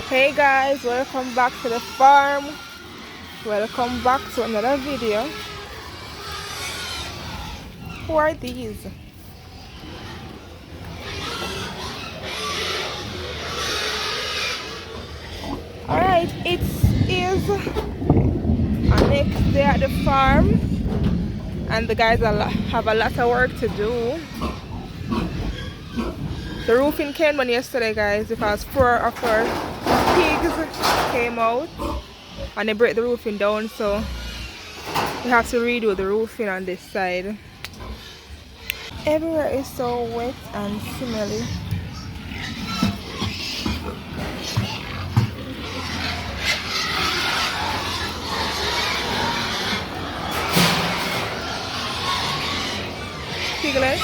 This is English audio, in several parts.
Hey guys, welcome back to the farm. Welcome back to another video. Who are these? Alright, it is our next day at the farm and the guys have a lot of work to do. The roofing came on yesterday, guys, because 4 of our pigs came out and they break the roofing down, so we have to redo the roofing on this side. Everywhere is so wet and smelly. Piglet.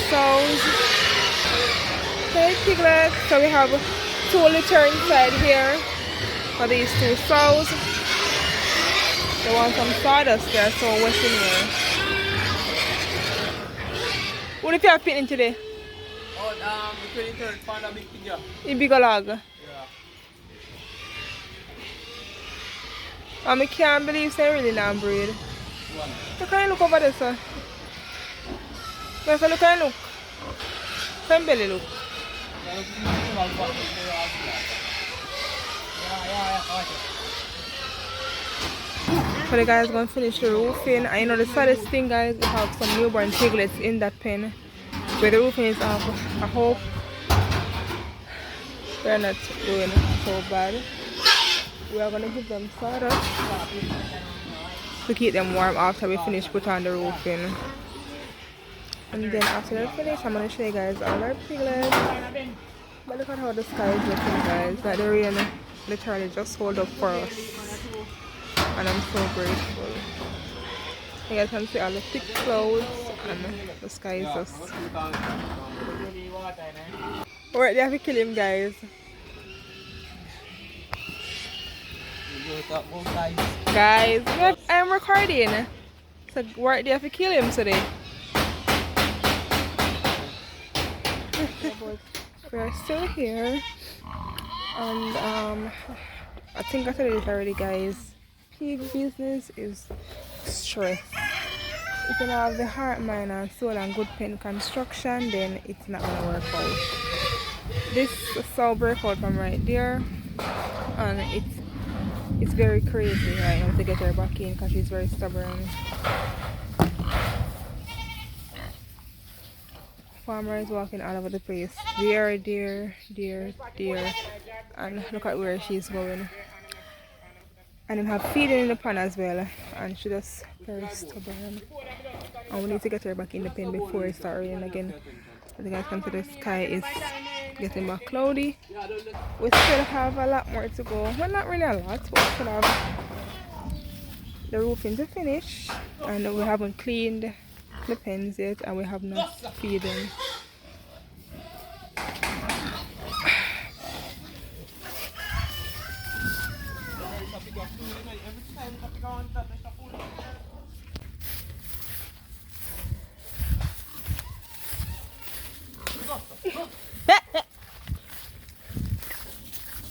Sows. Okay, piglet. So we have 2 litter inside here for these 2 sows. They want some sawdust there, so what's in here? What if you have pitting today? Oh, the 23rd found a big pig, yeah. In bigger log? Yeah. I can't believe they really not breed. One. Look at look over there, sir. Look at look. Come belly look. So the guys gonna finish the roofing. I know the saddest thing, guys, we have some newborn piglets in that pen where the roofing is off. I hope they're not doing so bad. We are gonna give them sawdust to keep them warm after we finish put on the roofing. And then after they're finished, I'm gonna show you guys all our piglets. But look at how the sky is looking, guys. Like the rain literally just hold up for us. And I'm so grateful. You guys can see all the thick clouds and the sky is just... Alright, they have to kill him, guys. Guys, I'm recording. So right, they have to kill him today. We are still here. And I think I said it already, guys. Pig business is stress. If you don't have the heart, mind and soul and good pen construction, then it's not gonna work out. This saw break out from right there, and it's very crazy right now to get her back in because she's very stubborn. Farmer is walking all over the place. Deer, and look at where she's going. And then have feeding in the pan as well, and she just very stubborn. And we need to get her back in the pen before it starts raining again. As you guys can see, the sky is getting more cloudy. We still have a lot more to go. Well, not really a lot, but we still have the roofing to finish, and we haven't cleaned the pens yet, and we have not feeding.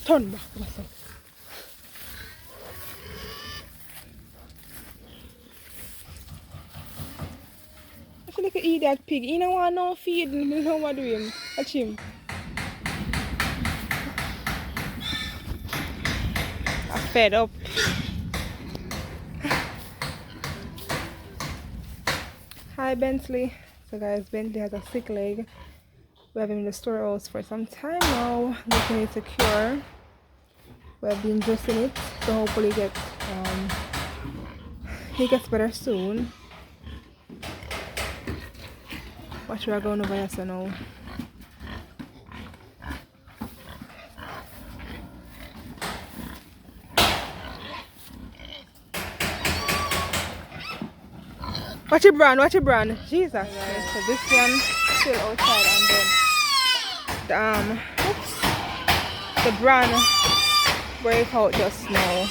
Turn back, myself. I feel like I eat that pig. He don't want no feed. He don't want to do him. Watch him. I'm fed up. Hi Bentley. So guys, Bentley has a sick leg. We have him in the storehouse for some time now, getting it secure. We have been dressing it, so hopefully he gets better soon. Watch, we are going over here so now. Watch it, Bran. Jesus. Right, so this one still outside, and then the Bran break out just now.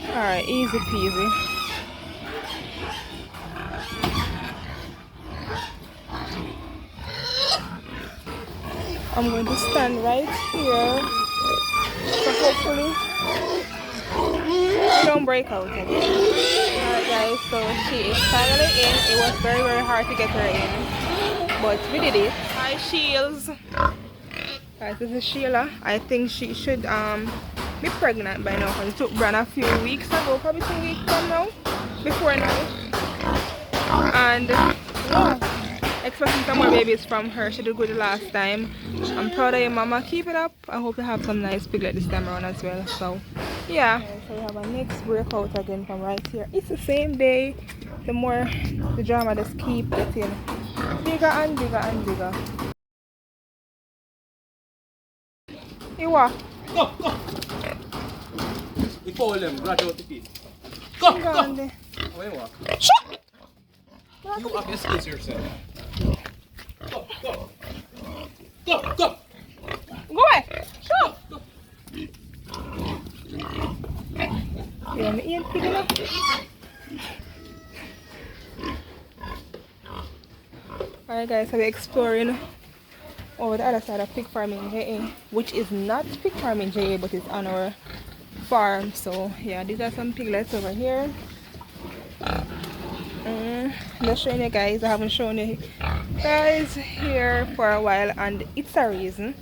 Alright, easy peasy. I'm going to stand right here. So hopefully it don't break out again. Alright guys, so she is finally in. It was very, very hard to get her in, but we did it. Hi Shields. Guys, this is Sheila. I think she should be pregnant by now because it took Bran a few weeks ago, probably 2 weeks from now, before now. And yeah, expecting some more babies from her. She did good the last time. I'm proud of you, mama. Keep it up. I hope you have some nice piglet this time around as well. So yeah, so we have a next breakout again from right here. It's the same day. The more the drama just keep getting bigger and bigger and bigger. You what? Go, go. You follow them, grab out the piece. Go, go. Where you walk? Shut! You have excuse yourself. Go, go. Go, go. Go away! Shut! Yeah, me eat pig enough. Alright guys, so we're exploring over the other side of pigfarmingja8, which is not pigfarmingja8 but it's on our farm. So yeah, these are some piglets over here. Just showing you guys. I haven't shown you guys here for a while and it's a reason.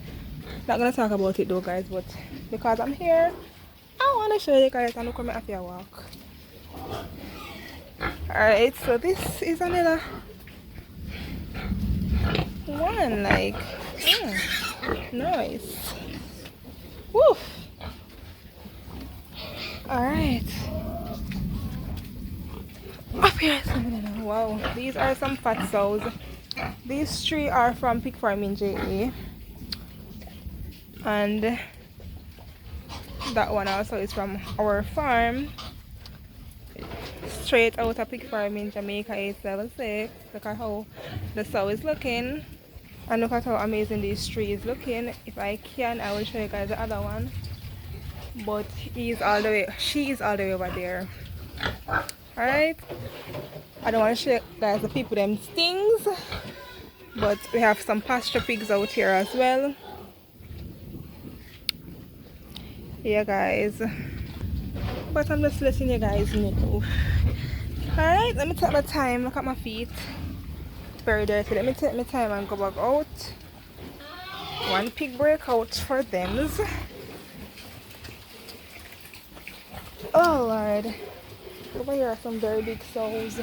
Not gonna talk about it though guys, but because I'm here I want to show you guys and look at me after I walk. Alright, so this is another one, like nice. Woof. Alright, up here. Wow, these are some fat sows. These three are from pigfarmingja8 and that one also is from our farm, straight out of pig farm in Jamaica 876. Look at how the sow is looking and look at how amazing these trees looking. If I can, I will show you guys the other one, but she is all the way over there. Alright, I don't want to show you guys the people them stings, but we have some pasture pigs out here as well. Yeah guys, but I'm just letting you guys know. Alright, let me take my time. Look at my feet, it's very dirty. Let me take my time and go back out. One pig breakout for them. Oh Lord, over here are some very big sows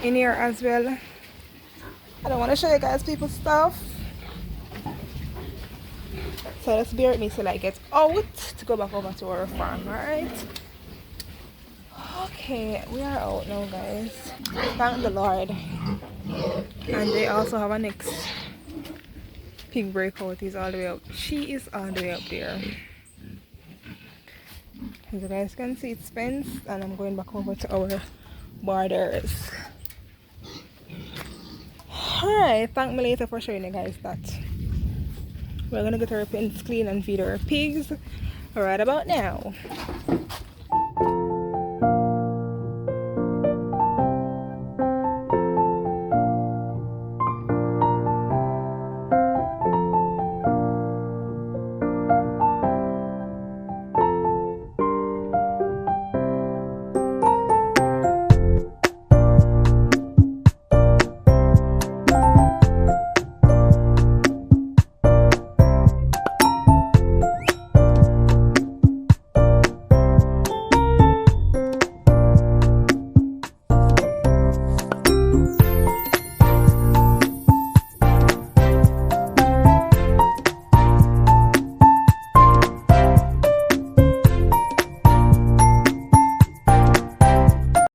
in here as well. I don't want to show you guys people's stuff, so just bear with me till I get out to go back over to our farm. Alright, okay, we are out now guys, thank the Lord. And they also have a next pig breakout. Is all the way up, she is all the way up there. As you guys can see, it's fenced and I'm going back over to our borders. Alright, thank me later for showing you guys that. We're gonna get our pens clean and feed our pigs right about now.